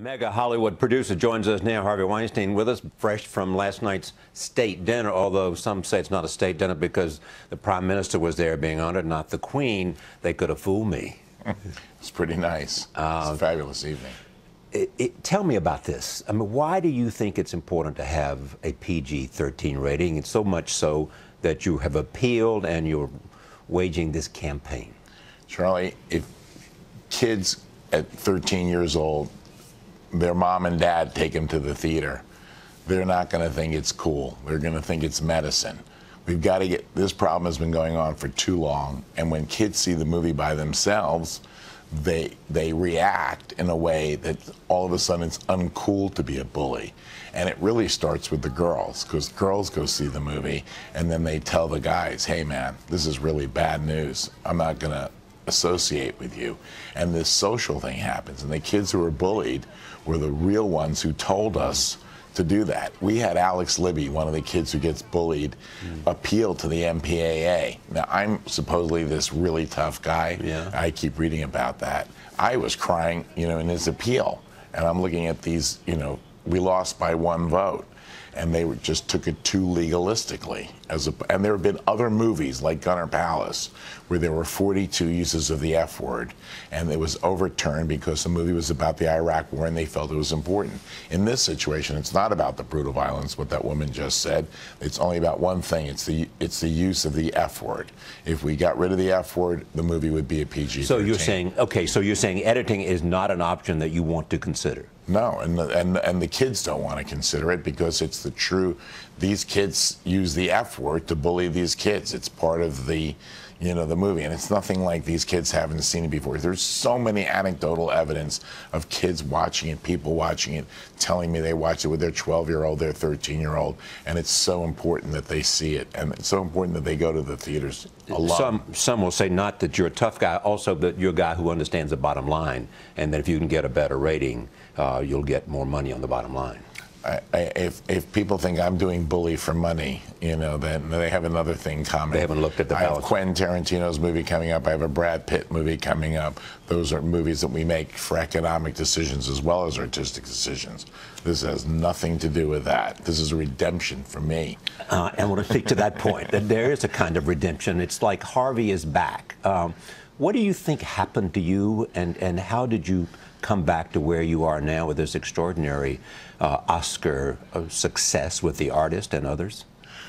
Mega Hollywood producer joins us now. Harvey Weinstein with us, fresh from last night's state dinner, although some say it's not a state dinner because the Prime Minister was there being honored, not the Queen. They could have fooled me. It's pretty nice. It's a fabulous evening. Tell me about this. I mean, why do you think it's important to have a PG-13 rating? It's so much so that you have appealed and you're waging this campaign. Charlie, if kids at 13 years old, their mom and dad take them to the theater, they're not going to think it's cool. They're going to think it's medicine. We've got to get, this problem has been going on for too long, and when kids see the movie by themselves, they react in a way that all of a sudden it's uncool to be a bully. And it really starts with the girls, because girls go see the movie and then they tell the guys, hey man, this is really bad news. I'm not going to associate with you. And this social thing happens, and the kids who were bullied were the real ones who told us to do that. We had Alex Libby, one of the kids who gets bullied, appeal to the MPAA. Now, I'm supposedly this really tough guy. Yeah. I keep reading about that. I was crying, in his appeal. And I'm looking at these, we lost by 1 vote. And they just took it too legalistically. And there have been other movies like Gunner Palace where there were 42 uses of the F word, and it was overturned because the movie was about the Iraq War and they felt it was important. In this situation, it's not about the brutal violence, what that woman just said. It's only about one thing. It's the use of the F word. If we got rid of the F word, the movie would be a PG-13. So you're saying, okay, so you're saying editing is not an option that you want to consider? No, and the kids don't want to consider it because it's the true. These kids use the F word to bully these kids. It's part of the, the movie, and it's nothing like these kids haven't seen it before. There's so many anecdotal evidence of kids watching it, people watching it, telling me they watched it with their 12-year-old, their 13-year-old, and it's so important that they see it, and it's so important that they go to the theaters alone. Some will say not that you're a tough guy, also that you're a guy who understands the bottom line, and that if you can get a better rating, you'll get more money on the bottom line. If people think I'm doing bully for money, then they have another thing coming. They haven't looked at the balance. I have Quentin Tarantino's movie coming up. I have a Brad Pitt movie coming up. Those are movies that we make for economic decisions as well as artistic decisions. This has nothing to do with that. This is a redemption for me. And I want to speak to that point, that there is a kind of redemption. It's like Harvey is back. What do you think happened to you, and how did you come back to where you are now with this extraordinary Oscar success with The Artist and others?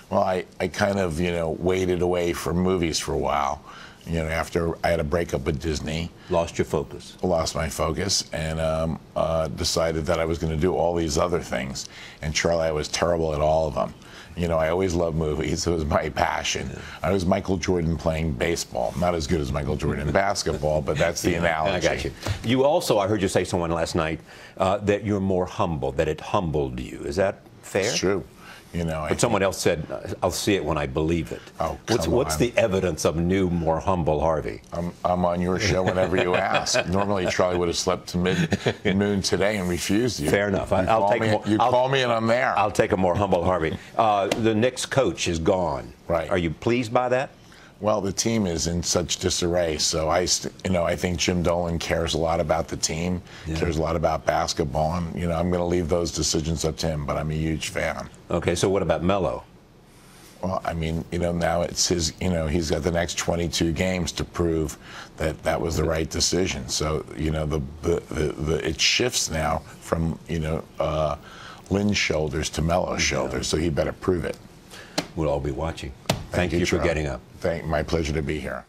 Well, I kind of, waited away from movies for a while. After I had a breakup with Disney. Lost your focus. Lost my focus, and decided that I was going to do all these other things. And Charlie, I was terrible at all of them. I always loved movies. It was my passion. Yeah. I was Michael Jordan playing baseball. Not as good as Michael Jordan in basketball, but that's the analogy. I got you. You also, I heard you say to someone last night that you're more humble, that it humbled you. Is that fair? It's true. But someone else said, I'll see it when I believe it. Oh, what's the evidence of new, more humble Harvey? I'm on your show whenever you ask. Normally, Charlie would have slept to mid-noon today and refused you. Fair enough. You call me and I'm there. I'll take a more humble Harvey. The Knicks coach is gone. Right. Are you pleased by that? Well, the team is in such disarray, so I think Jim Dolan cares a lot about the team, cares a lot about basketball, and I'm going to leave those decisions up to him. But I'm a huge fan. Okay, so what about Melo? Well, I mean, now it's his. He's got the next 22 games to prove that that was the right decision. So it shifts now from Lynn's shoulders to Melo's shoulders. So he better prove it. We'll all be watching. Thank you for Charlie. getting up. My pleasure to be here.